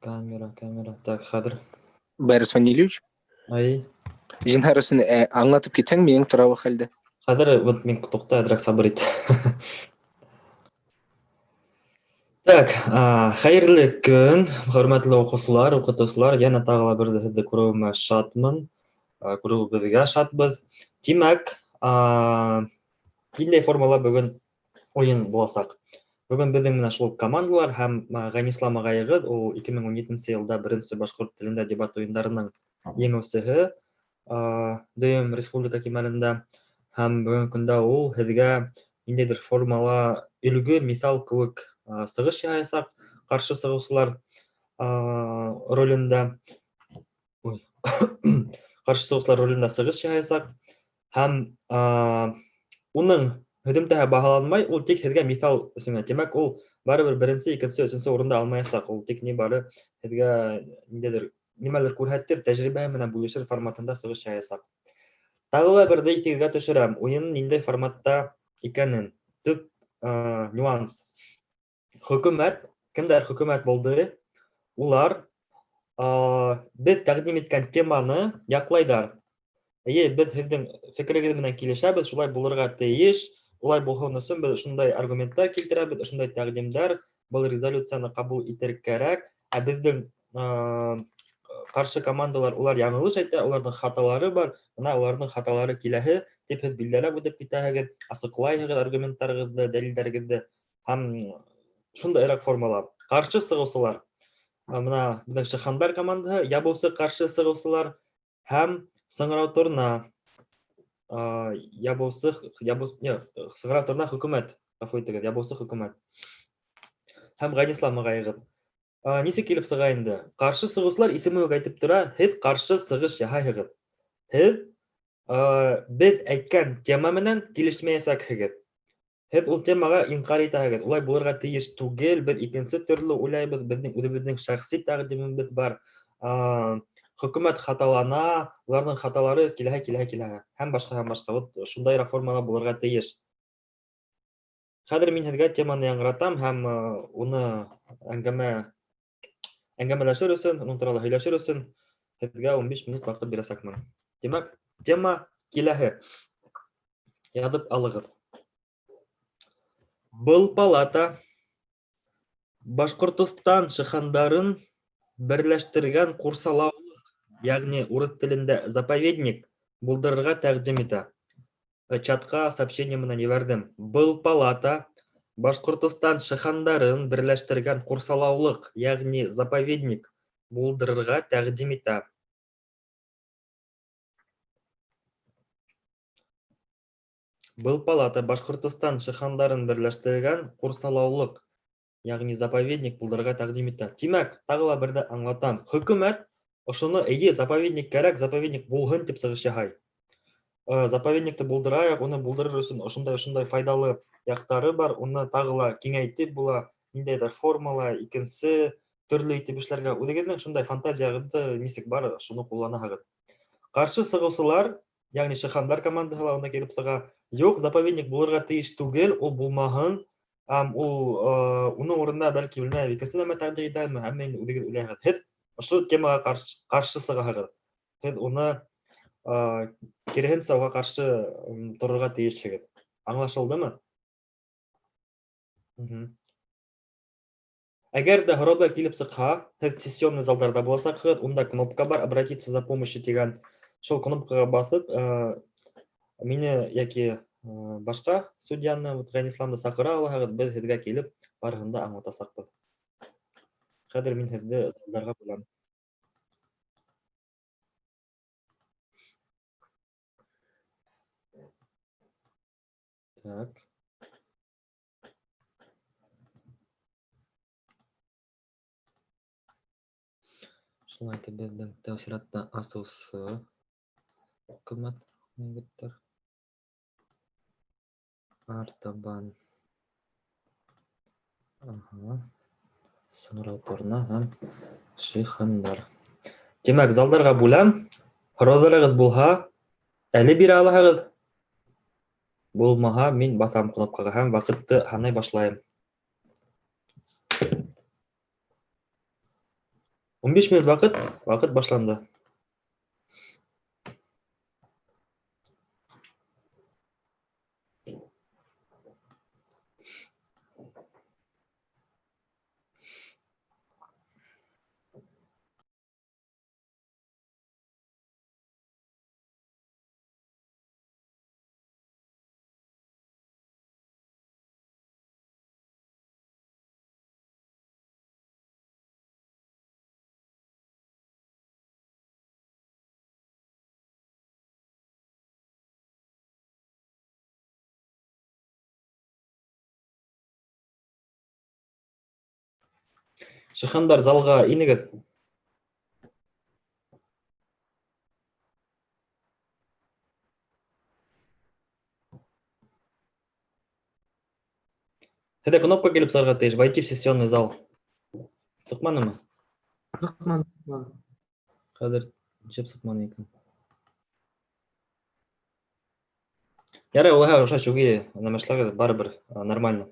Камера. Так, хәзер. Борис Ванильевич, Ай. жинхарасын аңлатып кетсең, менің туралы хәлде. Хәзер вот мин тукта әдрәк сабыр ит. Так, хәерле көн, хөрмәтле укучылар, укытучылар, яна тагыла бер һезне күрүемә шатмын. Күрүебезгә шатбыз. Димәк, киндәй формала бүген ойын булачак. Бүген безнең менә шул командалар һәм Ганислам агайыгыз, ул 2017 елда беренче башкорт телендә дебат уеннарының еңүчесе, дөем республика кимәлендә һәм бүген көндә ул һезгә ниндидер формала үлге мисал кебек сыгыш ясак, каршы сыгышулар ролендә. Ой. Каршы сыгышлар ролендә сыгыш ясак һәм уның һөҗүмдә баһаланмай, ул тик һезгә мисал өчен. Димәк, ул барыбер беренче, икенче, өченче урында алмаячак. Ул тик ни бары һезгә ниндидер нимәлер күрһәтер, тәҗрибә менән бүлешер форматында сыгыш ясак. Тагыла бер дә төшерәм. Уен ниндәй форматта икәнен. Төп нюанс. Хөкүмәт, кемдер хөкүмәт булды, улар без тәкъдим иткән теманы яклайдар. Без һезнең фикерегез менән килешәбез, шулай булырга тиеш. Улай булган өчен без шундай аргументлар китерәбез, шундай тәкъдимдәр, был резолюцияны кабул итәргә кирәк. Безнең каршы командалар улар яңылыш әйтә, уларның хаталары бар. Менә уларның хаталары киләһе дип һез билдәләп үтеп китәһегез, асыклайһыгыз аргументларыгызды, дәлилләрегезне һәм шундайрак формала. Каршы сыгышулар. Менә безнең Шыхандар командаһы, ябусы каршы сыгышулар һәм Сыңрау торна Сыңрау торна хөкүмәт. Гафу итегез, ябусы хөкүмәт. Һәм Ганислам агайыгыз. Нисек килеп сыга инде? Каршы сыгышулар исеме үк әйтеп тора, һез каршы сыгыш яһайһыгыз. Һез без әйткән тема менән килешмәячәкһегез. Һез ул темага инкар итәһегез. Улай булырга тиеш түгел, без икенче төрле уйлайбыз, безнең үзебезнең шәхси тәкъдимебез бар. Хөкүмәт хаталана, уларның хаталары киләһе. Һәм башка. Вот шундайрак формала булырга тиеш. Хәзер мин һезгә теманы яңгыратам һәм уны әңгәмәләшер өчен, уның турында һөйләшер өчен һезгә 15 минут вакыт бирәсәкмен. Димәк, тема киләһе. Язып алыгыз. Был палата Башкортстан шыхандарын берләштергән курсалаулык, ягъни урыс телендә заповедник булдырырга тәкъдим итә. Чатка сообщение менән җибәрдем. Был палата Башкортстан шыхандарын берләштергән курсалаулык, ягъни заповедник булдырырга тәкъдим итә. Был палата Башкортстан шыхандарын берләштергән курсалаулык, ягъни заповедник булдырырга тәкъдим итә. Димәк, тагыла бер дә аңлатам. Хөкүмәт ошоны заповедник кирәк, заповедник булһын дип сыгыш яһай. Заповедникты булдырайык, уны булдырыр өчен ошондай файдалы яктары бар. Уны тагыла киңәйтеп була, ниндәйдер формала, икенче төрле итеп эшләргә. Үзегезнең шундай фантазиягызды нисек бар, шуны кулланаһыгыз. Каршы сыгышулар, ягъни Шыхандар командаһыларына килеп сыга. Юк, заповедник булырга тиеш түгел, ул булмаһын. Уның урынына бәлки белмәм, икенче нәмә тәкъдим итәме, һәм инде үзегез уйлайһыгыз. Һез ошол темага каршы сыгаһыгыз. Һез уны киресенчә уга каршы торырга тиешсегез. Аңлашылдымы? Әгәр дә һораулар килеп сыкһа, һез сессионный залдарда буласаксыз, унда кнопка бар, обратиться за помощью дигән. Шул кнопкага басып, мине яки башка судьяны, Ганисламны сакыра аласагыз, без һезгә килеп барыһын да аңлатасакбыз. Хәзер мин һезне залдарга бүләм. Так. Шулай итеп безнең тәэсиратта асылсы хөкүмәт егеттер. Артабан. Сыңрау торна һәм Шыхандар. Димәк, залдарга бүләм. Һорауларыгыз булһа, әле бирә алаһыгыз. Булмаһа, мин басам кнопкага һәм вакытты санай башлайм. 15 минут вакыт. Вакыт башланды. Шыхандар залга инегез. Хеде кнопка келип сарга тейиш. Войти в сессионный зал. Сыкманымы? Сыкман. Кадыр жеп сыкман экен. Яра, ошо чуги немешлер барыбир нормально.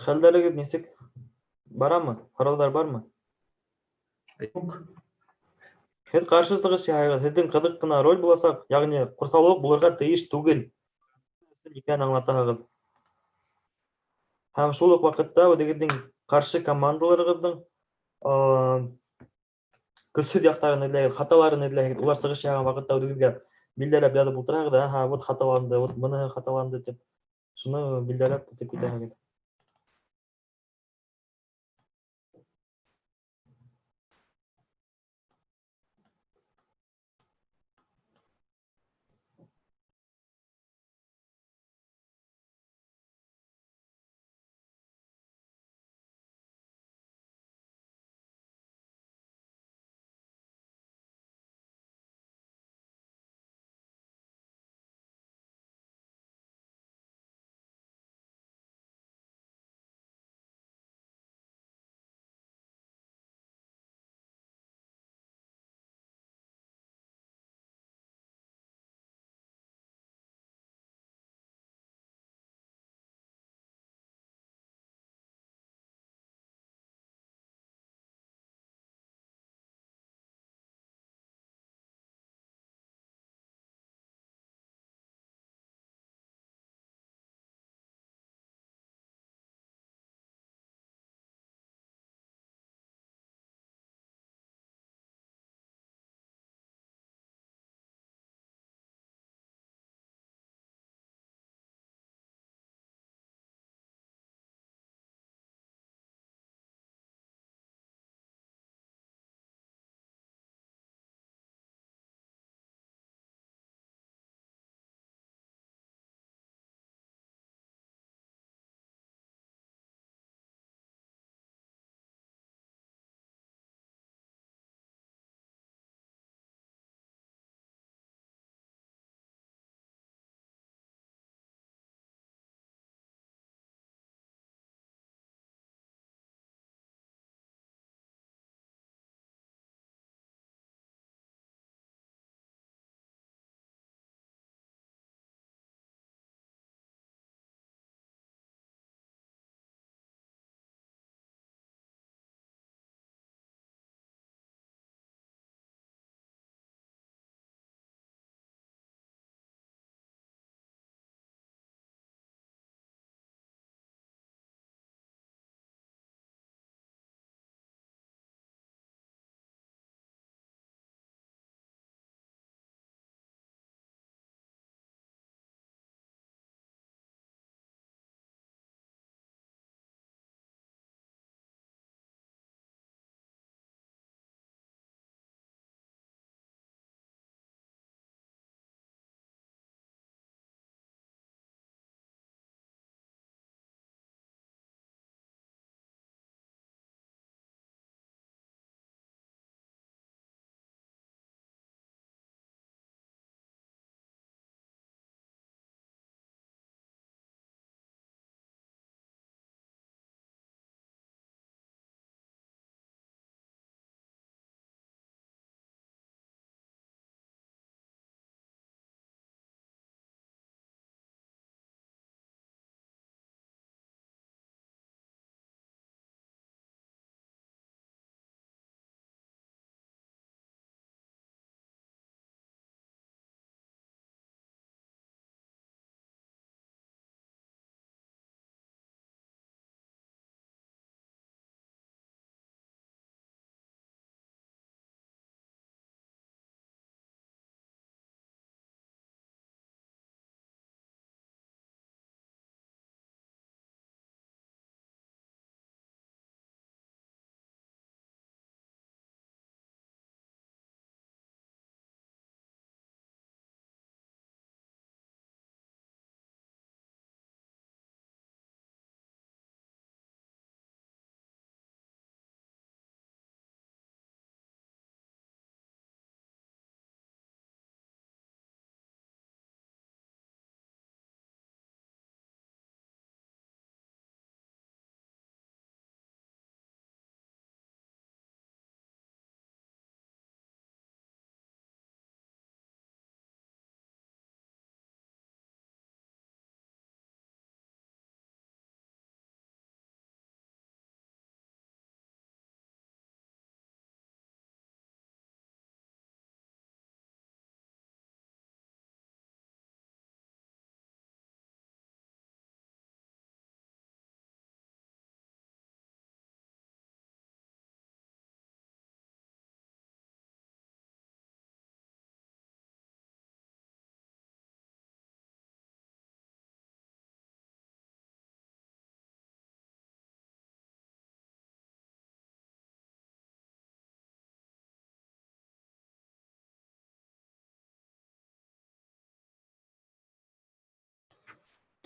Хәлдәрегез нисек? Барамы? Һораулар бармы? Һеҙ ҡаршы сығыш яһайығыҙ. Һеҙҙең ҡыҙыҡ ҡына роль буласаҡ, йәғни ҡурсаулыҡ булырға тейеш түгел икәнен аңлатаһығыҙ. Һәм шул уҡ ваҡытта үҙегеҙҙең ҡаршы командаларығыҙҙың көсһөҙ яҡтарын эҙләйһегеҙ, хаталарын эҙләйһегеҙ. Улар сығыш яһаған ваҡытта үҙегеҙгә билдәләп яҙып ултыраһығыҙ, вот хаталанды, вот быныһы хаталанды тип. Шуны билдәләп үтеп китәһегеҙ.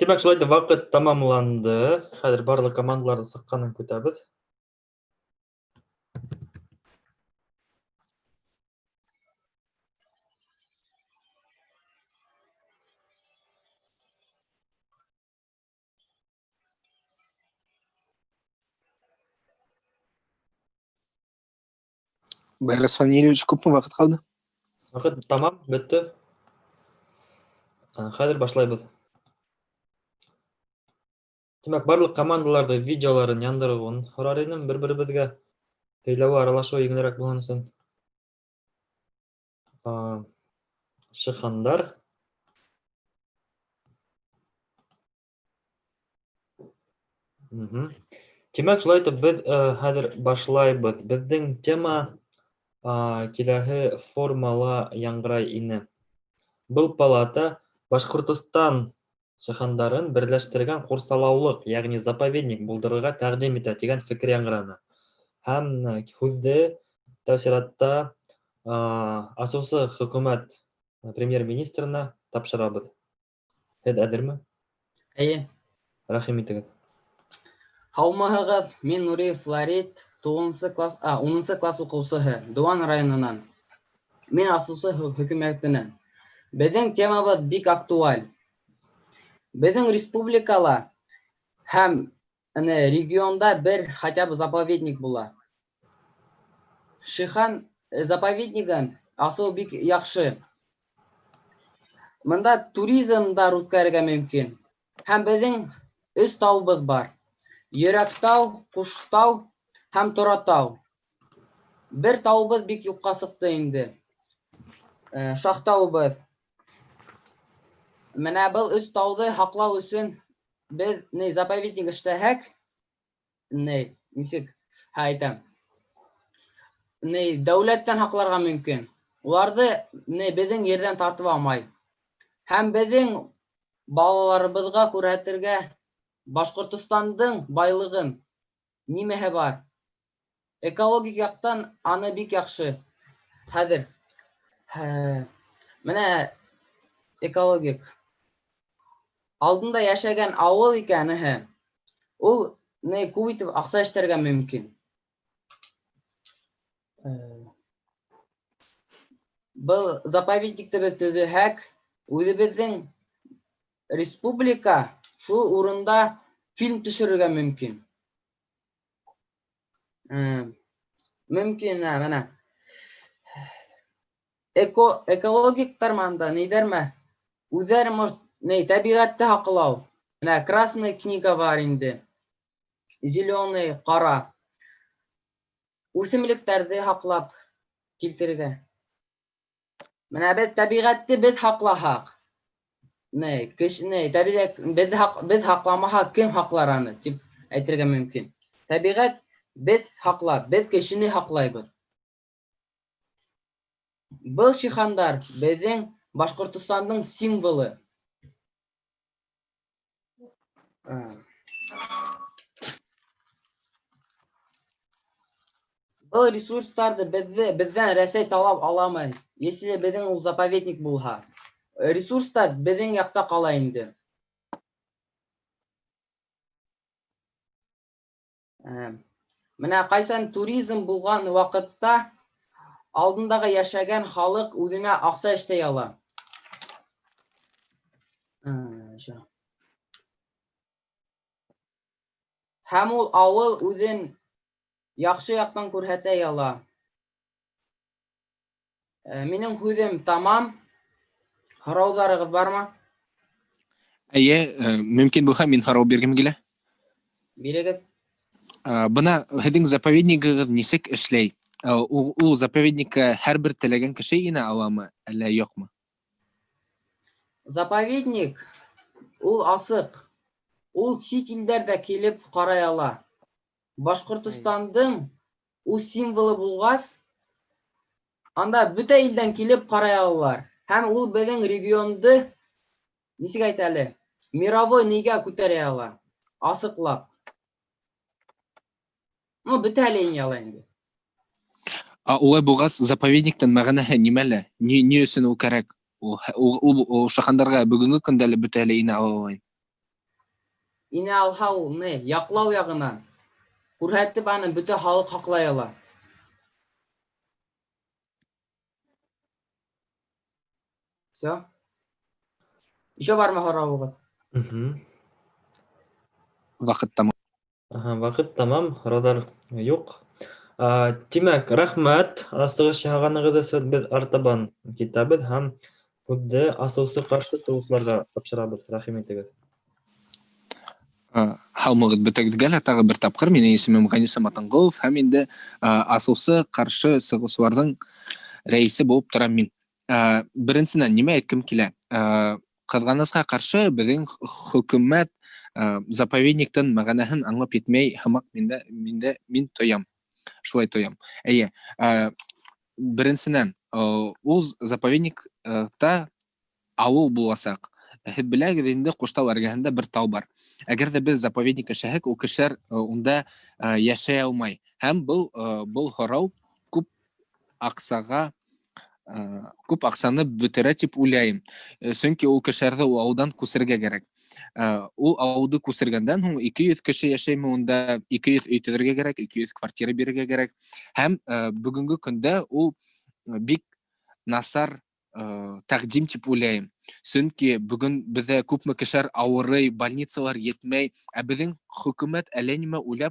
Демәк, шулай да вакыт тамамланды. Хәзер барлык командаларны сыкканын көтәбез. Байрас Фанилевич, күпме вакыт калды? Вакыт тамам, бетте. Хәзер башлайбыз. Демәк, барлык командаларды видеоларын яндырыгын сорар идем, бер-беребезгә сөйләү, аралашуу еңелрәк булган өчен. Шыхандар. Демәк, шулай итеп без хәзер башлайбыз. Безнең тема киләһе формала яңгырай ине. Был палата Башкортостан шыхандарын берләштергән курсалаулык, ягъни заповедник булдырырга тәкъдим итә дигән фикер яңгыраны. Һәм һүзде тәфсиратта асусы хөкүмәт премьер-министрына тапшырабыз. Һез әзерме? Әйе. Рәхим итегез. Һаумыһығыҙ, мин Нуриев Флорид, 10 класс уҡыусыһы, Дыуан районынан. Мин асыусы хөкүмәтенән. Беҙҙең темабыҙ бик актуаль. Беҙҙең республикала һәм регионда бер хотя бы заповедник була. Шихан заповеднигын асыу бик яҡшы. Мында туризмдар үткәрергә мөмкин. Һәм беҙҙең 3 тауыбыҙ бар. Йөрәктау, Ҡуштау һәм Торатау. Бер тауыбыҙ бик юҡҡа сыҡты инде. Шахтауыбыҙ. Менә был 3 тауҙы һаҡлау өсөн беҙ заповедник эшләһәк, нисек әйтәм, дәүләттән һаҡларға мөмкин. Уларҙы беҙҙең ерҙән тартып алмай. Һәм беҙҙең балаларыбыҙға күрһәтергә Башҡортостандың байлығын, нимәһе бар. Экологик яҡтан аны бик яҡшы. Хәҙер менә экологик. Алдында йәшәгән ауыл икән, ул күп итеп аҡса эштәргә мөмкин. Был заповедникты беҙ төҙөһәк, үҙебеҙҙең республика шул урында фильм төшөрөргә мөмкин. Мөмкин, менә. Экологиктар манда, нейҙәрме, үҙҙәре может, тәбиғәтте һаҡлау. Менә красный книга бар инде. Зеленый, ҡара. Үҫемлектәрҙе һаҡлап килтерергә. Менә беҙ тәбиғәтте беҙ һаҡлаһаҡ. Беҙ һаҡламаһаҡ, кем һаҡлар аны, тип әйтергә мөмкин. Тәбиғәт беҙ һаҡлап, беҙ кешене һаҡлайбыҙ. Был шихандар беҙҙең Башҡортостандың символы. Был ресурстарҙы беҙҙән Рәсәй талап аламы, если беҙҙең ул заповедник булһа. Ресурстар беҙҙең яҡта ҡала инде. Менә ҡайсан туризм булған ваҡытта алдындағы йәшәгән халыҡ үҙенә аҡса эштәй ала. Һәм ул ауыл үҙен яҡшы яҡтан күрһәтә ала. Минең һүҙем тамам. Һорауҙарығыҙ бармы? Әйе, мөмкин булһа, мин һорау биргем килә. Бирегеҙ. Бына һеҙҙең заповеднигығыҙ нисек эшләй? Ул заповедникка һәр бер теләгән кеше инә аламы, әллә юҡмы? Заповедник, ул асыҡ. Ул сит илдәрҙә килеп ҡарай ала. Башҡортостандың ул символы булғас, анда бөтә илдән килеп ҡарай алалар. Һәм ул беҙҙең регионды, нисек әйт әле, мировой нигә күтәрә ала, асыҡлап. Бөтә әле ине ала инде. Улай булғас, заповедниктың мәғәнәһе нимәлә? Ни өсөн ул кәрәк? Ул шахандарға бөгөнгө көндә лә бөтә әле инә ала. ине алһа ул яҡлау яғынан күрһәтеп аны бөтә халыҡ һаҡлай ала. Все. Еще бармы һорауығыҙ? Мгм. Ваҡыт тамам. Ваҡыт тамам, һорауҙар юҡ. Тимәк, рәхмәт асығыш яһағанығыҙ өсөн. Беҙ артабан китәбеҙ һәм күҙҙе асыусы ҡаршы сығыусыларға тапшырабыҙ. Рәхим итегеҙ. Һаумығыҙ бөтәгеҙгә лә тағы бер тапҡыр. Минең исемем Ғәнисә Матанғолов һәм инде асыусы ҡаршы сығыусыларҙың рәйесе булып торам мин. Беренсенән, нимә әйткем килә? Ҡыҙғанысҡа ҡаршы, беҙҙең хөкүмәт заповедниктың мәғәнәһен аңлап етмәй һымаҡ мин тоям. Шулай тоям. Эйе, беренсенән, ул заповедникта ауыл буласаҡ. Һеҙ беләгеҙ инде, Ҡуштау эргәһендә бер тау бар. Әгәр ҙә беҙ заповедник эшләһәк, ул кешеләр унда йәшәй алмай. Һәм был һорау күп аҡсаны бөтөрә тип уйлайым. Сөнки ул кешеләрҙе ул ауылдан күсергә кәрәк. Ул ауылды күсергәндән һуң 200 кеше йәшәйме унда, 200 өй төҙөргә кәрәк, 200 квартира бирергә кәрәк. Һәм бөгөнгө көндә ул бик насар тәҡдим тип уйлайым. Сөнки бөгөн беҙҙә күпме кешеләр ауырый, больницалар етмәй, ә беҙҙең хөкүмәт әллә нимә уйлап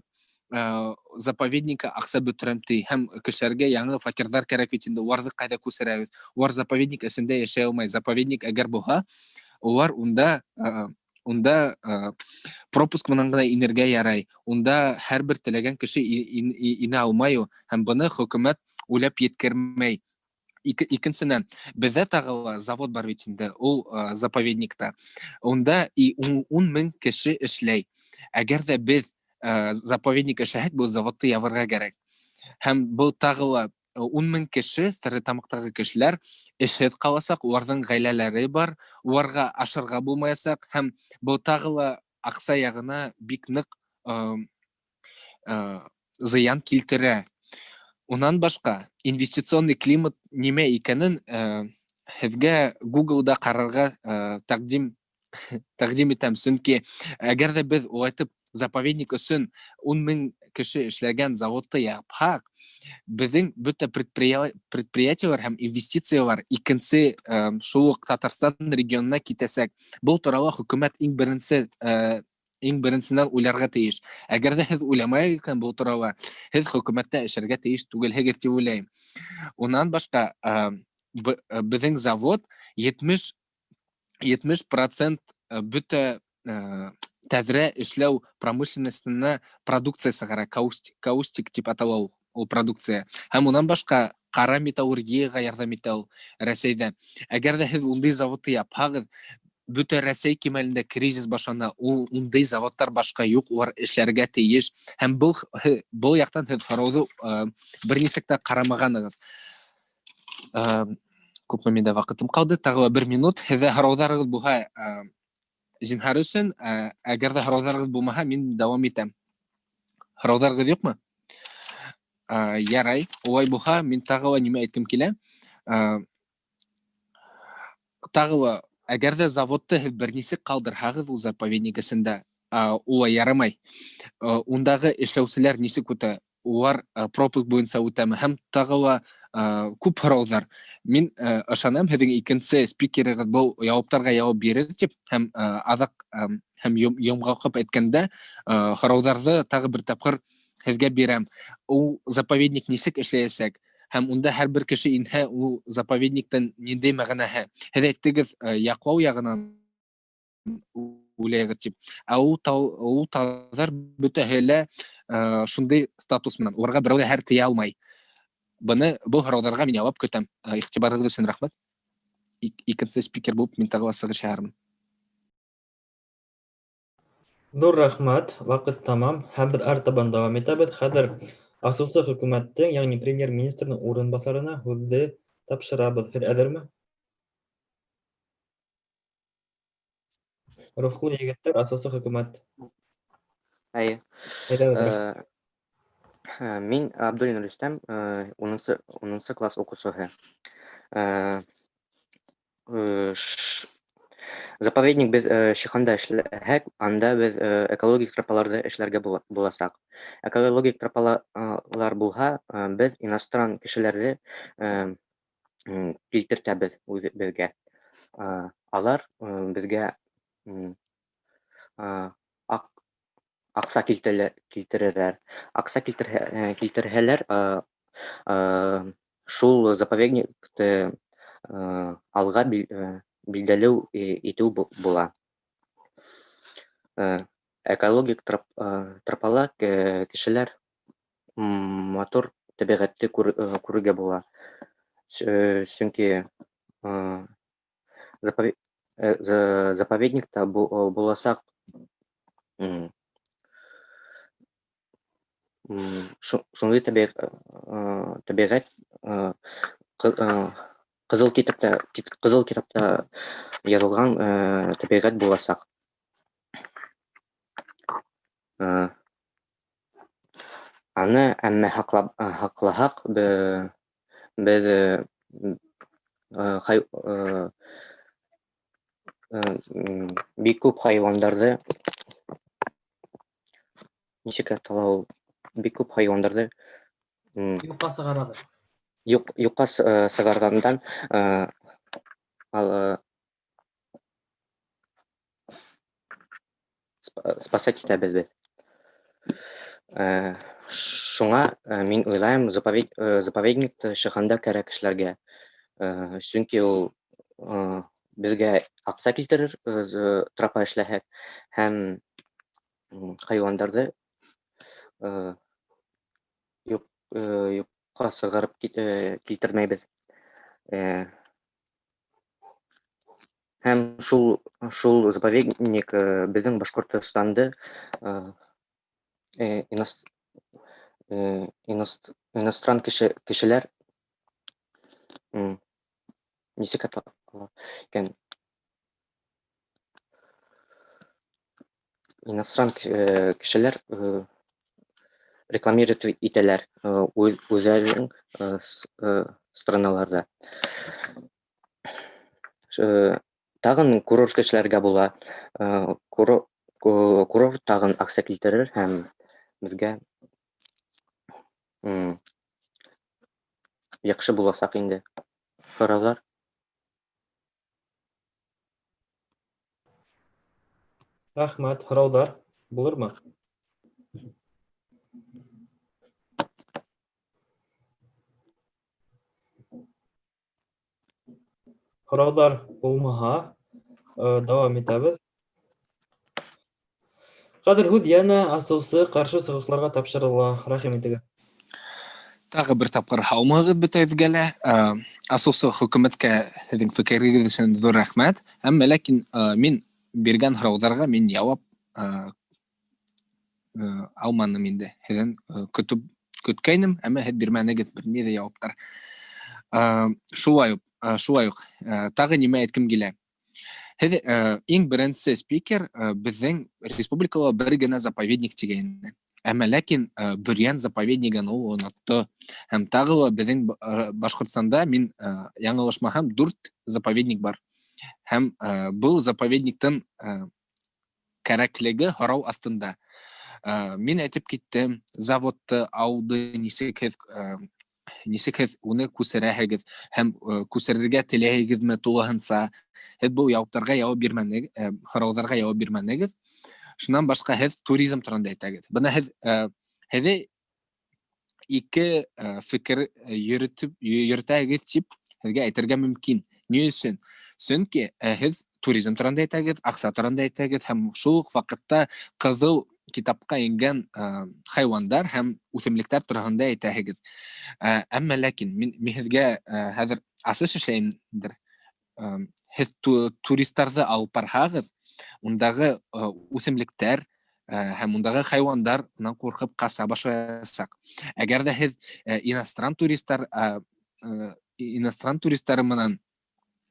заповедникка аҡса бөтөрәм ти. Һәм кешеләргә яңы фатирҙар кәрәк бит инде. Уларҙы ҡайҙа күсерәбеҙ? Улар заповедник эсендә йәшәй алмай. Заповедник әгәр булһа, улар унда пропуск менән генә инергә ярай. Унда һәр бер теләгән кеше инә алмай ул. Һәм быны хөкүмәт уйлап еткермәй. Икенсенән, беҙҙә тағы завод бар бит инде, ул заповедникта. Унда 10 мең кеше эшләй. Әгәр ҙә беҙ заповедник эшләһәк, был заводты ябырға кәрәк. Һәм был тағы 10 мең кеше, Стәрлетамаҡтағы кешеләр эшһеҙ ҡаласаҡ, уларҙың ғаиләләре бар, уларға ашарға булмаясаҡ, һәм был тағы аҡса яғына бик ныҡ зыян килтерә. Унан башҡа, инвестиционный климат нимә икәнен һеҙгә Google-да ҡарарға тәҡдим итәм. Сөнки әгәр ҙә беҙ улайтып заповедник өсөн 10 мең кеше эшләгән заводты япһаҡ, беҙҙең бөтә предприятиелар һәм инвестициялар икенсе шул уҡ Татарстан регионына китәсәк. Был турала хөкүмәт иң беренсенән уйларға тейеш. Әгәр ҙә һеҙ уйламай икән был турала, һеҙ хөкүмәттә эшләргә тейеш түгелһегеҙ тип уйлайым. Унан башҡа, беҙҙең завод 70% бөтә тәҙрә эшләү промышленностына продукция сығара, каустик тип атала ул продукция. Һәм унан башҡа ҡара металлургияға ярҙам итә ул Рәсәйҙә. Әгәр ҙә һеҙ ундай заводты япһағыҙ, бөтә Рәсәй кимәлендә кризис башлана, ундай заводтар башҡа юҡ, улар эшләргә тейеш. Һәм был яҡтан һеҙ һорауҙы бер нисек тә ҡарамағанығыҙ. Күпме миндә ваҡытым ҡалды? Тағы 1 минут. Һеҙҙә һорауҙарығыҙ булһа, зинһар өсөн, әгәр ҙә һорауҙарығыҙ булмаһа, мин дауам итәм. Һорауҙарығыҙ юҡмы? Ярай. Улай булһа, мин тағы нимә әйткем килә? Тағы әгәр ҙә заводты һеҙ бер нисек ҡалдырһағыҙ ул заповедник эсендә, улай ярамай. Ундағы эшләүселәр нисек үтә? Улар пропуск буйынса үтәме? Һәм тағы күп һорауҙар. Мин ышанам, һеҙҙең икенсе спикерығыҙ был яуаптарға яуап бирер тип, һәм аҙаҡ һәм йомғаҡлап әйткәндә һорауҙарҙы тағы бер тапҡыр һеҙгә бирәм. Ул заповедник нисек эшләйәсәк? Һәм унда һәр бер кеше инһә, ул заповедниктың ниндәй мәғәнәһе? Һеҙ әйттегеҙ, яҡлау яғынан уйлайығыҙ тип. Ул тауҙар бөтәһе лә шундай статус менән. Уларға берәү ҙә һәр тейә алмай. Был һорауҙарға мин яуап көтәм. Иғтибарығыҙ өсөн рәхмәт. Икенсе спикер булып мин тағы сығыш яһармын. Ҙур рәхмәт. Ваҡыт тамам. Һәм беҙ артабан дауам итәбеҙ. Хәҙер асыусы хөкүмәттең, йәғни премьер-министрның урынбаҫарына һүҙҙе тапшырабыҙ. Һеҙ әҙерме? Рухлы егеттәр, асыусы хөкүмәт. Әйе. Мин Абдуллин Рөстәм, 10 класс уҡыусыһы. Заповедник без шиханда эшләһәк, анда без экологик тропаларды эшләргә буласак. Экологик тропалар булһа, без иностран кешеләрне килтертәбез безгә. Алар безгә акса килтерерләр. Акса килтерһәләр, шул заповедникты алга билдәләү итү була. Экологик тропалар кешеләр матур табигатьте күрергә була. Чөнки заповедникта буласак, шундый табигать кызыл китапта язылган табигать буласак. Аны әмма хаклаһак, без бик күп хайвандарды, ничек атала ул, бик күп хайвандарды Юкка сыгарады. юкка сыгаргандан спасать итәбез без. Шуңа мин уйлайм, заповедникты чыганда кирәк эшләргә. Чөнки ул безгә акса килтерер, тропа эшләһәк, һәм хайвандарды юкка сыгарып килтермәйбез. Һәм шул заповедник безнең Башкортстанды иностран кешеләр ничек атала икән? Иностран кешеләр рекламировать итәләр үзләренең страналарда. Тагын курорт эшләргә була. Курорт тагын акса килтерер һәм безгә яхшы буласак инде. Сораулар? Рахмәт, һораудар булырмы? Һораудар булмаһа, дәвам итәбез. Хәзер һүз янә асыусы каршы сыгышларга тапшырыла. Рәхим итегез. Тағы бер тапкыр һаумыгыз бөтәгезгә лә. Асосы хөкүмәткә һеҙҙең фекерегеҙ өсөн ҙур рәхмәт. Әммә ләкин мин биргән һорауҙарға мин яуап алманым инде. Һеҙҙән көткәйнем, әммә һеҙ бирмәнегеҙ бер ни ҙә яуаптар. Шулай уҡ тағы нимә әйткем килә. Һеҙ иң беренсе спикер беҙҙең республикала бер генә заповедник тигәйне. Әммә ләкин Бөрйән заповеднигын ул онотто. Һәм тағы ла беҙҙең Башҡортостанда мин яңылышмаһам 4 заповедник бар. Һәм был заповедниктың кәрәклеге һорау астында. Мин әйтеп киттем, заводты, ауды нисек һеҙ уны күсерәһегеҙ һәм күсерергә теләйһегеҙме тулыһынса. Һеҙ был яуаптарға яуап бирмәнегеҙ, һорауҙарға яуап бирмәнегеҙ. Шунан башҡа һеҙ туризм тураһында әйтәгеҙ. Бына һеҙ ике фекер йөрөтәгеҙ тип һеҙгә әйтергә мөмкин. Ни өсөн? Сөнки һеҙ туризм тураһында әйтәгеҙ, аҡса тураһында әйтәгеҙ һәм шул уҡ ваҡытта ҡыҙыл китапҡа ингән хайвандар һәм үҫемлектәр тураһында әйтәһегеҙ. Әммә ләкин мин һеҙгә хәҙер асыш эшләйемдер. Һеҙ туристарҙы алып барһағыҙ, ундағы үҫемлектәр һәм ундағы хайвандар унан ҡурҡып ҡаса башлаясаҡ. Әгәр ҙә һеҙ иностран туристары менән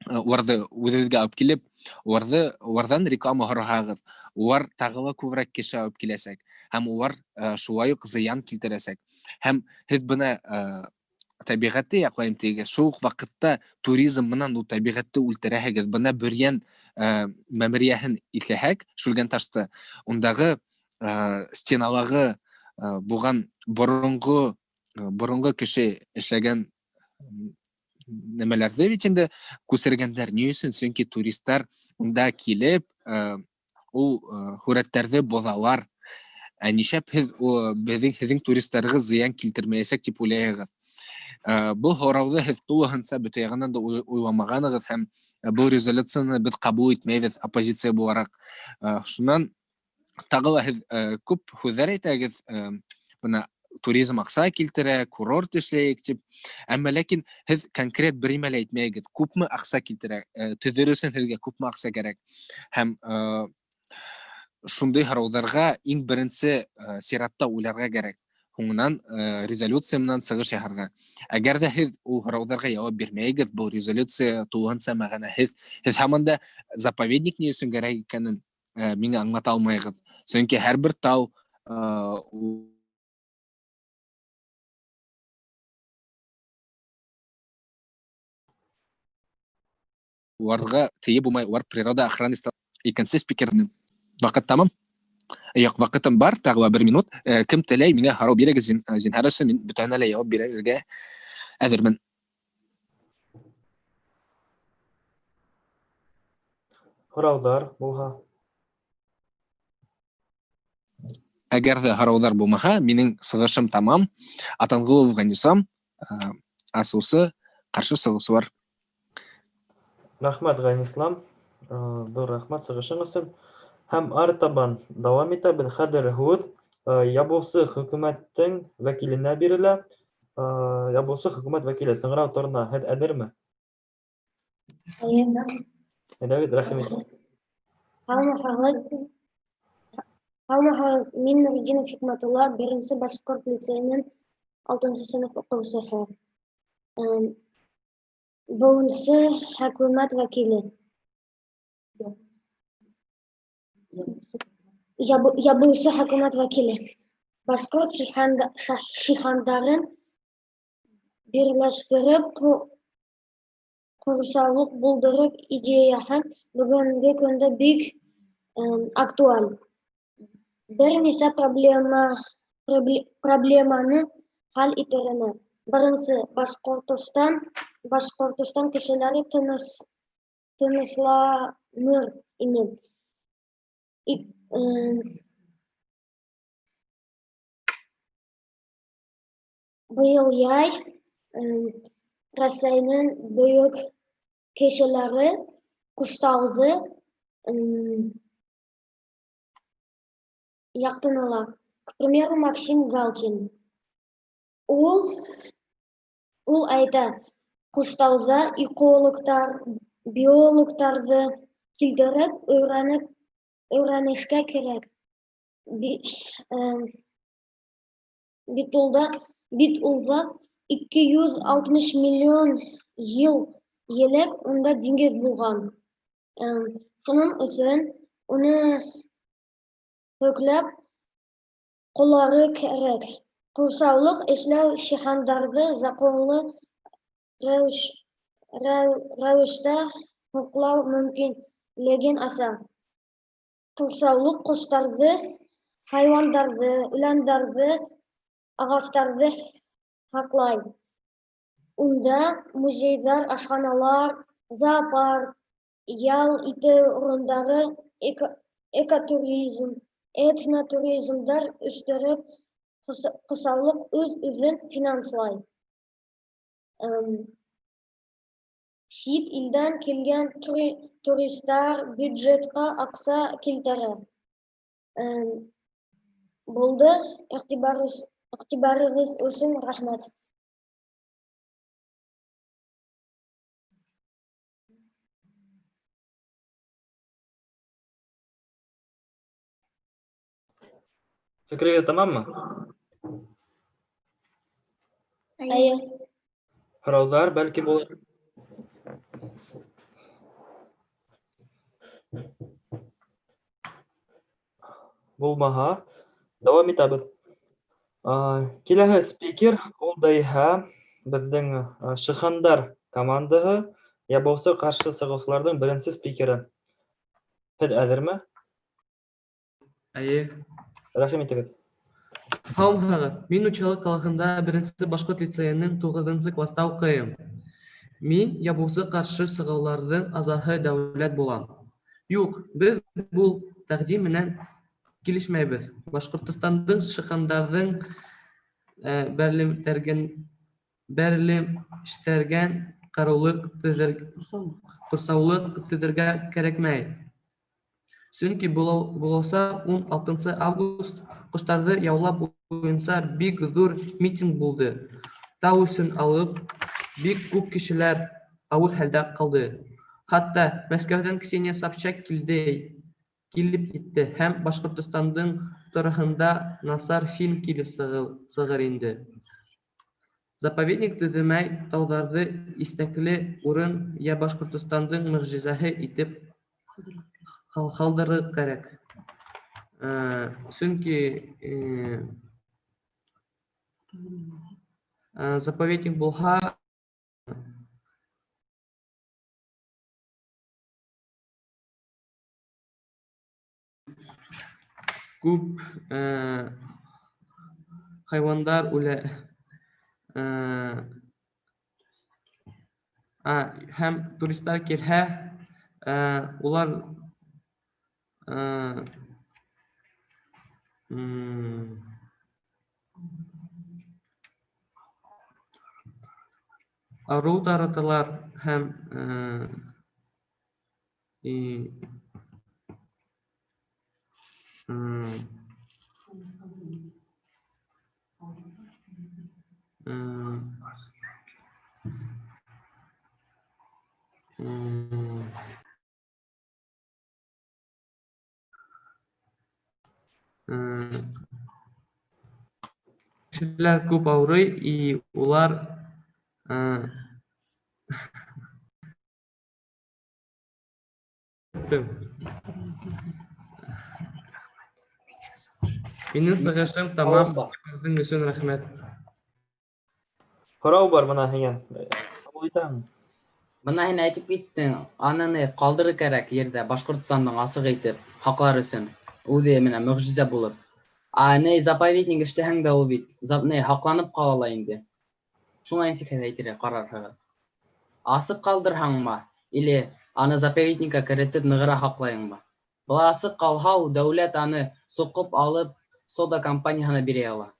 уларҙы үҙегеҙгә алып килеп, уларҙан реклама һораһағыҙ, улар тағы ла күберәк кеше алып киләсәк һәм улар шулай уҡ зыян килтерәсәк. Һәм һеҙ бына табиғатты яҡлайым тигеҙ, шул уҡ ваҡытта туризм менән ул табиғатты үлтерәһегеҙ. Бына Бөрйән мәмерияһен иҫләһәк, Шүлгән ташты, ундағы стеналағы буған боронғы кеше эшләгән нәмәләрҙе бит инде күсергәндәр. Ни өсөн? Сөнки туристар унда килеп, ул һүрәттәрҙе боҙалар. Ә нишәп һеҙҙең туристарығыҙ зыян килтермәйәсәк тип уйлайһығыҙ? Был һорауҙы һеҙ тулыһынса бөтә яғынан да уйламағанығыҙ һәм был резолюцияны беҙ ҡабул итмәйбеҙ оппозиция булараҡ. Шунан тағы ла һеҙ күп һүҙҙәр әйтәгеҙ, бына туризм аҡса килтерә, курорт эшләйек тип. Әммә ләкин һеҙ конкрет бер нимә лә әйтмәйегеҙ. Күпме аҡса килтерә? Төҙөр өсөн һеҙгә күпме аҡса кәрәк? Һәм шундай һорауҙарға иң беренсе сиратта уйларға кәрәк. Һуңынан резолюция менән сығыш яһарға. Әгәр ҙә һеҙ ул һорауҙарға яуап бирмәйегеҙ, был резолюция тулыһынса мәғәнәһеҙ. Һеҙ һаман да заповедник ни өсөн кәрәк икәнен миңә аңлата алмайһығыҙ. Сөнки һәр бер тау уларға тейе булмай, улар природа охраны икенсе спикерның. Ваҡыт тамам? Юҡ, ваҡытым бар, тағы ла 1 минут. Кем теләй, миңә һорау бирегеҙ, зинһар өсөн, мин бөтәһенә лә яуап бирергә әҙермен. Һорауҙар булһа. Әгәр ҙә һорауҙар булмаһа, минең сығышым тамам. Атанғолов Ғәнисам, асыусы, ҡаршы сығыусылар. Рәхмәт, Ғәнислам. Был рәхмәт сығышың өсөн. Һәм артабан дауам итәбеҙ. Хәҙер һүҙ ябыусы хөкүмәттең вәкиленә бирелә. Ябыусы хөкүмәт вәкиле сыңрау торона һеҙ әҙерме? Әйҙәгеҙ, рәхим. Һаумыһығыҙ, мин Нуриддинов Хикмәтулла, 1-нсе башҡорт лицейының 6-нсы сынып уҡыусыһы. Быуынсы хөкүмәт вәкиле. Ябыусы хөкүмәт вәкиле. Башҡорт шиһандарын берләштереп, ҡоршаулыҡ булдырып идеяһы бөгөнгө көндә бик актуаль. Бер нисә проблеманы хәл итәренә. Беренсе, Башҡортостан кешеләре тынысланыр ине. Быйыл яй Рәсәйнең бөйөк кешеләре Ҡуштауҙы яҡтыналар. К примеру, Максим Галкин. Ул әйтә, Ҡуштауҙа экологтар, биологтарҙы килтереп, өйрәнешкә кәрәк. Бит улда 260 миллион йыл елек унда диңгеҙ булған. Шуның өсөн уны һөкләп ҡуллары кәрәк. Ҡурсаулыҡ эшләү шиһандарҙы законлы рәүештә һаҡлау мөмкинлеген аса. Ҡурсаулыҡ ҡоштарҙы, хайуандарҙы, үләндәрҙе, ағастарҙы һаҡлай. Унда музейҙар, ашханалар, зоопарк, ял итеү урындары, экотуризм, этнотуризмдар үҫтереп, ҡурсаулыҡ үҙ-үҙен финанслай. Сит илдән килгән туристар бюджетҡа аҡса килтерә. Булды, иғтибарығыҙ өсөн рәхмәт. Фекрегеҙ тамаммы? Һорауҙар бәлки булыр. Булмаһа, дауам итәбеҙ. Киләһе спикер, ул да иһә беҙҙең Шихандар командаһы ябыусы ҡаршы сығыусыларҙың беренсе спикеры. Һеҙ әҙерме? Әйе. Рәхим итегеҙ. Һаумыһығыҙ. Мин Учалы ҡалаһында 1-нсе башҡорт лицейының 9-нсы класта уҡыйым. Мин ябыусы ҡаршы сығыуҙарҙың азаһы Дәүләт булам. Юҡ, беҙ был тәҡдим менән килешмәйбеҙ. Башҡортостандың шыхандарҙың бәрелештәргән ҡорсаулыҡ төҙөргә кәрәкмәй. Сөнки буласа 16 август ҡоштарҙы яулап буйынса бик ҙур митинг булды. Тау өсөн алып, бик күп кешеләр ауыр хәлдә ҡалды. Хатта Мәскәүҙән Ксения Собчак килеп етте һәм Башҡортостандың тураһында насар фильм килеп сығыр инде. Заповедник төҙөмәй тауҙарҙы истәкле урын йә Башҡортостандың мөғжизәһе итеп ҡалдырыр кәрәк. Сөнки заповедник булһа, күп хайвандар үлә. Һәм туристар килһә, улар арыу тараталар һәм кешеләр күп ауырый, и улар минең сығышым тамам. Һеҙҙең өсөн рәхмәт. Һорау бар бына һиңә. Ҡабул итәһеңме? Бына һин әйтеп киттең, аныны ҡалдырыр кәрәк ерҙә Башҡортостандың асыҡ итеп, һаҡлар өсөн. Үҙе менән мөғжизә булып. Заповедник эштәһәң дә ул бит һаҡланып ҡала ла инде. Шуны нисек һеҙ әйтергә ҡарарһығыҙ? Асыҡ ҡалдырһаңмы, или аны заповедникка керетеп нығыраҡ һаҡлайыңмы? Был асыҡ ҡалһа, дәүләт аны соҡоп алып, сода компанияһына бирә ала.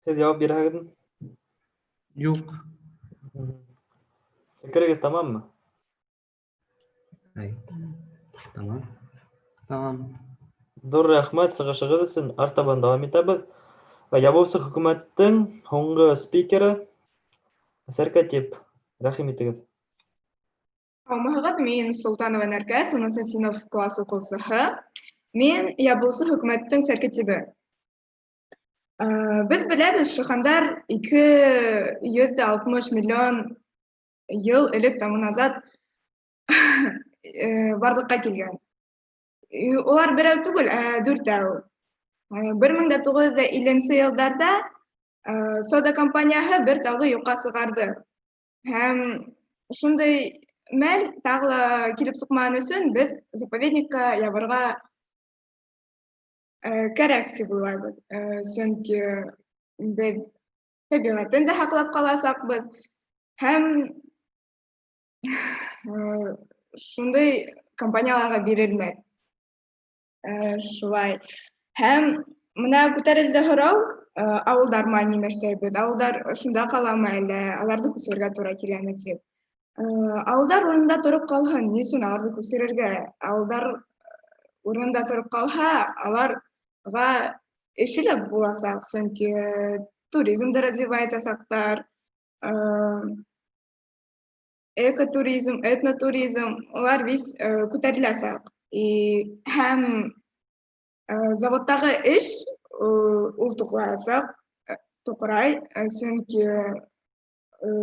Һеҙ яуап бирәһегеҙме? Юҡ. Фекерегеҙ тамаммы? Тамам. Ҙур рәхмәт сығышығыҙ өсөн. Артабан дауам итәбеҙ. Ябыусы хөкүмәттең һуңғы спикеры Сәркәтип. Рәхим итегеҙ. Һаумыһығыҙ, мин Солтанова Нәркәс, 10 синыф класс уҡыусыһы. Мин ябыусы хөкүмәттең Сәркәтибе. Беҙ беләбеҙ, шыхандар 260 миллион йыл элек тамыназат барлыҡҡа килгән. Улар берәү түгел, 4-әү. 1950 йылдарҙа сода компанияһы бер тауҙы юҡҡа сығарҙы. Һәм шундай мәл тағы ла килеп сыҡмаған өсөн беҙ заповедникка ябырға кәрәк тип уйлайбыҙ. Сөнки беҙ тәбиғәтен дә һаҡлап ҡаласаҡбыҙ. Һәм шундай компанияларға бирелмәй. Шулай. Һәм мына күтәрелде һорау, ауылдарма нимә эшләйбеҙ? Ауылдар шунда ҡаламы әллә, аларҙы күсергә тура киләме тип. Ауылдар урында тороп ҡалһын, ни өсөн аларҙы күсерергә? Ауылдар урында тороп ҡалһа, аларға эше лә буласаҡ, сөнки туризмды развивай итәсәктәр, экотуризм, этнотуризм, улар вис күтәреләсәк. Һәм заводтағы эш ул туҡрай, сөнки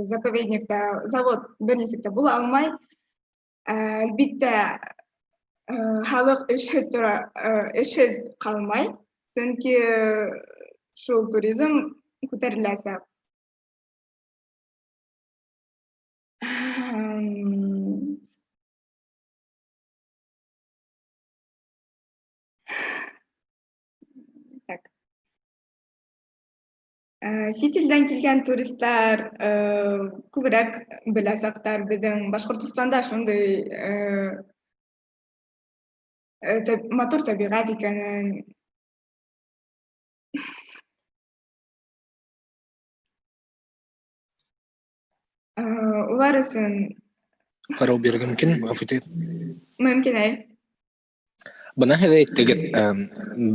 заповедникта завод бер нисек тә була алмай. Әлбиттә, халық эшһез калмай, чөнки шул туризм күтәреләсәк. Так. Сит илдән килгән туристлар күбрәк беләсәктәр безнең Башкортстанда шундый матур табигать икәнен. Улар өчен Карау бирергә мөмкин, гафу итегез. мөмкин. Бына һез әйттегез,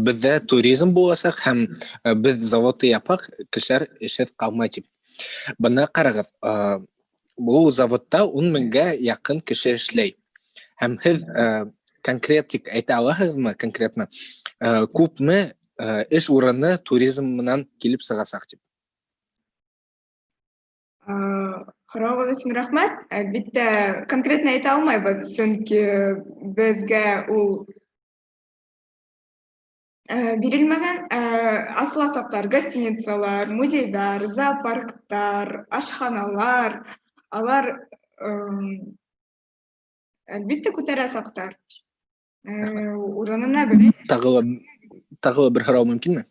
бездә туризм буласак һәм без заводты япак, кешеләр эшсез калмай дип. Бына карагыз, бу заводта 10 меңгә якын кеше эшләй. Һәм һез конкретик әйтә аласызмы, конкретно, күпме эш урыны туризм менән килеп сыгасак дип? Һораугыз өчен рәхмәт. Әлбиттә, конкретно әйтә алмайбыз, чөнки безгә ул бирелмәгән. Асласактар, гостиницалар, музейлар, зоопарктар, ашханалар, алар әлбиттә күтәрәсәктәр. Урынына бирә. Тагы бер һорау мөмкинме?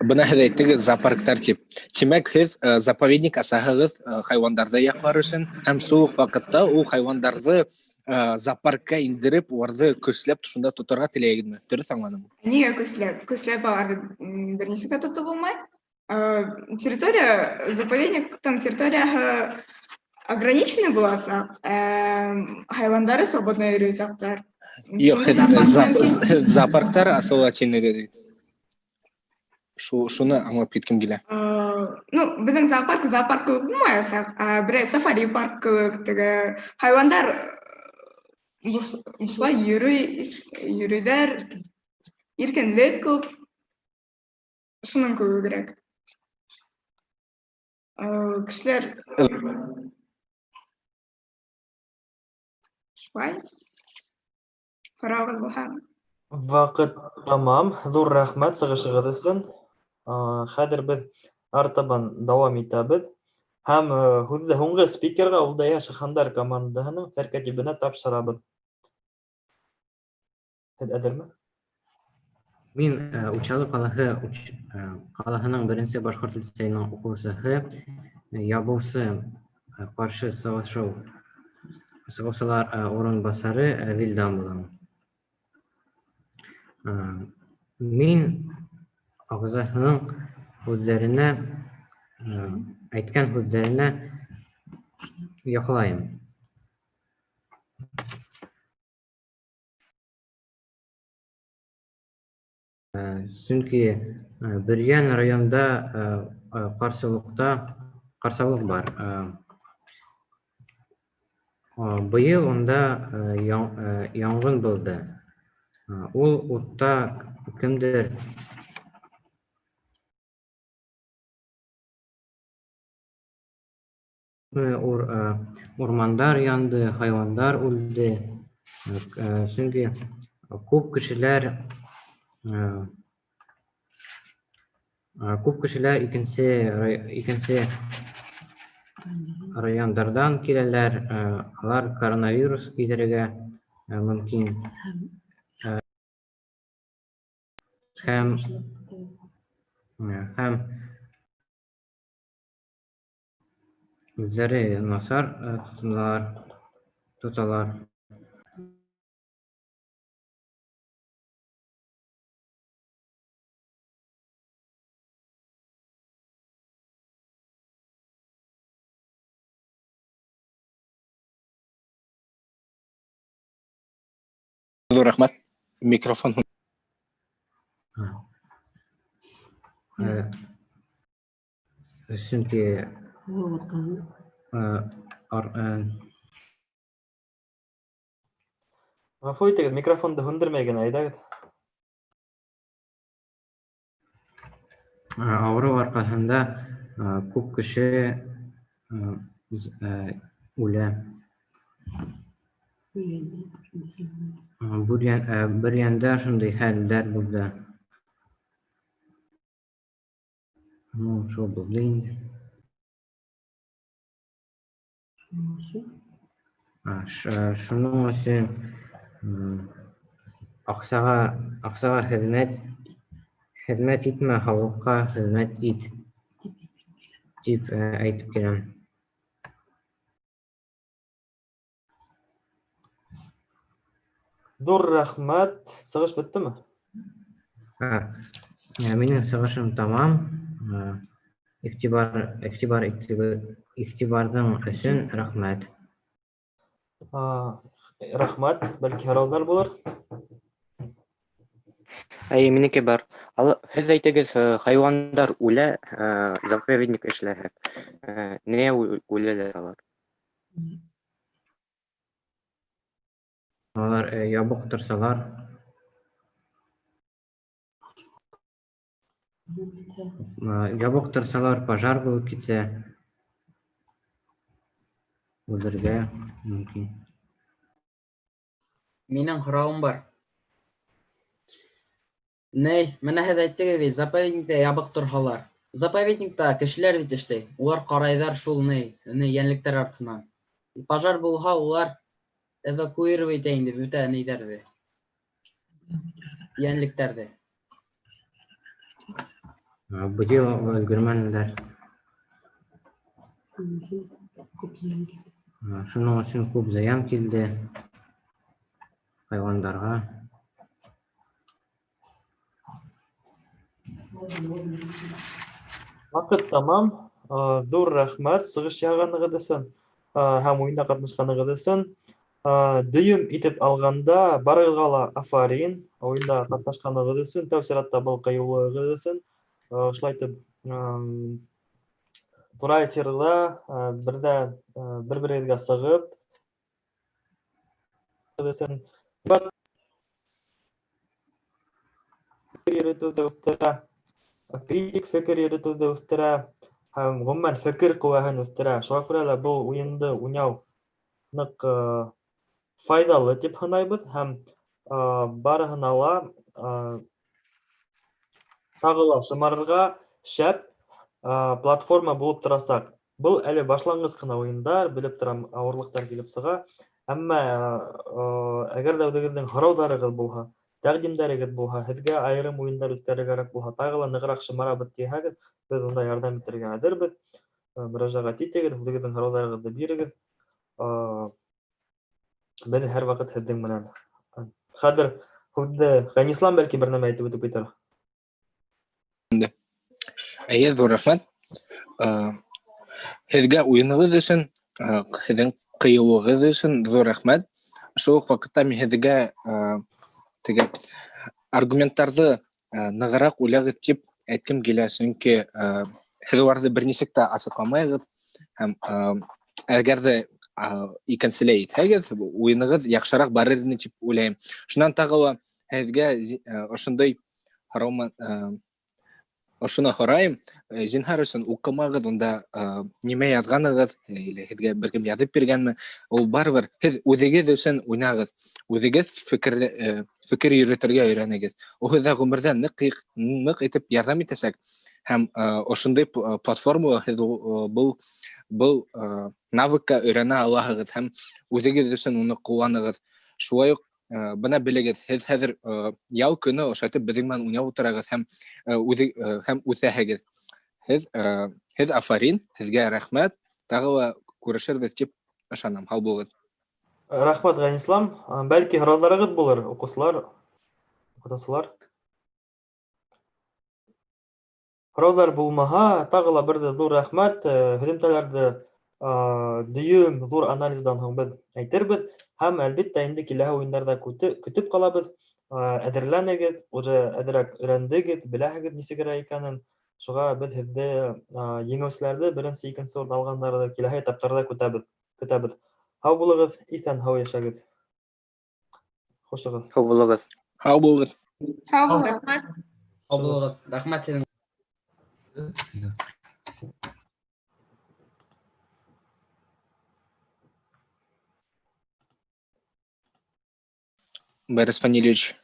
Бына һез әйттегез, зоопарктар дип. Тимәк, һез заповедник асаһыгыз хайваннарны яклар өчен һәм шул ук вакытта ул хайваннарны зоопаркка индереп, уларны көчләп шунда тотарга теләгезме? Дөрес аңладыммы? Нигә көчләп? Көчләп аларды берничә дә тотып булмай. Территория, заповедниктың территорияһы ограниченный буласак, хайваннары свободно йөрисәктәр. Юк, зоопарктар асылатинеге дейт. Шуны аңлап киткем килә. Безнең зоопарк кебек булмаячак, бер сафари парк кебек, теге хайвандар бушлай йөриләр, иркенлек күп. Шуның кебегрәк. Кешеләр шулай. Һораугыз булһа. Вакыт тамам. Зур рәхмәт чыгышыгыз өчен. Хәзер без артабан дәвам итәбез. Һәм һүзне һуңгы спикерга ул да Яшыхандар командаһының тәркибенә тапшырабыз. Һез әзерме? Мин Учалы калаһының беренче башкорт лицейының укучысы, ябылсы каршы сыгышучылар урынбасары Вилдан булам. Мин агызаһының үзләренә әйткән сүзләренә яклайм. Чөнки Бөрьян районда каршылык бар. Быел онда янгын булды. Ул утта кемдер урмандар янды, хайвандар үлде. Чөнки күп кешеләр икенче райондардан киләләр. Алар коронавирус китерергә мөмкин. Һәм үзләре насар тоталар. Зур рәхмәт. Микрофон. Чөнки Гафу итегез, микрофонды һүндермәй генә әйдәгез. авыру аркасында күп кеше үлә. Bir yanda şunday häller buldu. Şu buldu indi. Şunun üçün aksağa hizmet etme, halkka hizmet et dip aytıp gelem. Dur rahmat. Sığış bittimi? Menin sığışım tamam. İktibardan üçün rahmet. Rahmat. Belki harallar bulur. Минеке бар. Һез әйтегез, хайвандар үлә, заповедник эшләһә. Не үләләр алар? Алар ябык торсалар, пожар булып китсә, үләргә мөмкин. Минең һорауым бар. Ней, менә һез әйттегез бит, заповедникта ябык торһалар. Заповедникта кешеләр бит эшләй. Улар карайҙар шул йәнлектәр артынан. Пожар булһа, улар эвакуировать итә инде бөтә нейҙәрҙе. Йәнлектәрҙе. Быйыл өлгөрмәнеләр. Шуның өчен күп зыян килде хайвандарға. Вакыт тамам. Dur rahmat. Сығыш яғанығыҙ өсөн һәм уйында ҡатнашҡанығыҙ өсөн. Дөйөм итеп алғанда барығыҙға ла афарин. Уйында ҡатнашҡанығыҙ өсөн, тәү сиратта был ҡыйыулығығыҙ өсөн. Шулай итеп, тура эфирҙа бер-берегеҙгә сығып өсөн йөрөтөүҙе үҫтерә, критик фекер йөрөтөүҙе үҫтерә һәм ғөмүмән фекер ҡеүәһен үҫтерә. Шуға күрә лә был уйынды уйнау ныҡ файҙалы тип һанайбыҙ һәм барыһына ла тағы ла шымарырға шәп платформа булып торасаҡ. Был әле башланғыс ҡына уйындар, белеп торам, ауырлыҡтар килеп сыға. Әммә әгәр ҙә үҙегеҙҙең һорауҙарығыҙ булһа, тәҡдимдәрегеҙ булһа, һеҙгә айырым уйындар үткәрергәрәк булһа, тағы ла нығыраҡ шымарабыҙ тиһәгеҙ, беҙ унда ярҙам итергә әҙербеҙ. Мөрәжәғәт итегеҙ, үҙегеҙҙең һорауҙарығыҙҙы бирегеҙ. Беҙ һәр ваҡыт һеҙҙең менән. Хәҙер һүҙҙе Ғәнислам бәлки бер нәмә әйтеп үтеп китер. Әйе, ҙур рәхмәт. Һеҙгә уйынығыҙ өсөн, һеҙҙең ҡыйыулығыҙ өсөн ҙур рәхмәт. Шул уҡ ваҡытта мин һеҙгә теге аргументтарҙы нығыраҡ уйлағыҙ тип әйткем килә, сөнки һеҙ уларҙы бер нисек тә асыҡламайһығыҙ һәм әгәр ҙә икенселәй итһәгеҙ, уйынығыҙ яҡшыраҡ барыр ине тип уйлайым. Шунан тағы ла һеҙгә ошондай ошоно һорайым, зинһар өсөн уҡымағыҙ, унда нимә яҙғанығыҙ, һеҙгә бер кем яҙып биргәнме, ул барыбер, һеҙ үҙегеҙ өсөн уйнағыҙ, үҙегеҙ фекер йөрөтөргә өйрәнегеҙ. Ул һеҙгә ғүмерҙә ныҡ итеп ярҙам итәсәк. Һәм ошондай платформала һеҙ был навыкка өйрәнә алаһығыҙ һәм үҙегеҙ өсөн уны ҡулланығыҙ. Шулай уҡ бына белегеҙ, һеҙ хәҙер ял көнө ошайтып беҙҙең менән уйнап ултырағыҙ һәм үҫәһегеҙ. Һеҙ афарин, һеҙгә рәхмәт, тағы ла күрешербеҙ тип ышанам. Һау булығыҙ. Рәхмәт, Ғәнислам. Бәлки һорауҙарығыҙ булыр, уҡыусылар, уҡытыусылар. Һорауҙар булмаһа, тағы ла берҙе ҙур рәхмәт. Һөҙөмтәләрҙе дөйөм, ҙур анализдан һуң беҙ әйтербеҙ. Һәм әлбиттә инде киләһе уйындарҙа көтөп ҡалабыҙ. Әҙерләнегеҙ, уже әҙерәк өйрәндегеҙ, беләһегеҙ нисегерәк икәнен. Шуға беҙ һеҙҙе еңеүселәрҙе, беренсе, икенсе урын алғандарҙы киләһе этаптарҙа көтәбеҙ. Һау булығыҙ, иҫән һау йәшәгеҙ. Хушығыҙ. Һау булығыҙ. Һау булығыҙ. Һау булығыҙ, рәхмәт. Һау булығыҙ. Рәхмәт һеҙҙең Борис Фанилевич.